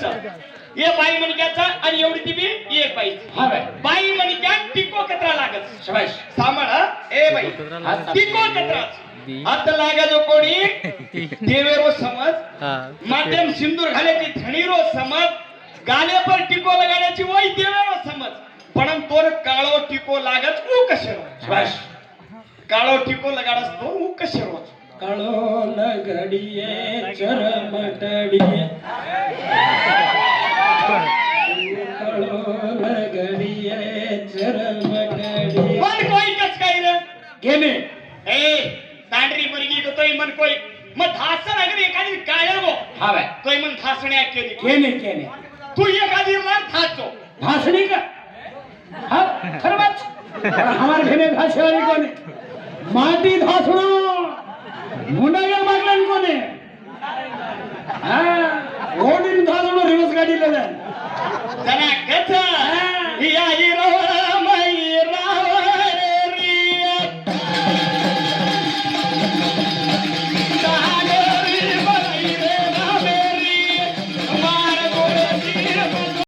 ये बाई मणक्याचा आणि एवढी ती बी एक बाई. हा बाई. बाई मणक्या टिको कचरा लागत. शबाश. सांभाळ हा. ए बाई टिको कचरा आता लागा जो कोणी देवेरो समज माध्यम सिंदूर घाल्याची धणीरो समज गाले पर टिको लगाड्याची वय देवेरो समज पण तोर काळो टिको लागत ऊ कशे शबाश. काळो टिको लगाडस तो ऊ कशे रोज काळो लगडिये चरमटडिये काळो लगडिये चरमटडिये मन कोई कस काय रे गेले ए तांडरी बरगी तोय मन कोई मग धासन अगर एखादी काळे गो हा बाई. तोय मन धासण्या केली केले केले तू एखादी मार धासतो भाषणी का हा खरं बात. हमारे घेने भाषा वाली कोने माटी धासणो मुंडागर मागलन कोने हा ओडीन धासणो रिवर्स गाडी ले जना कथा या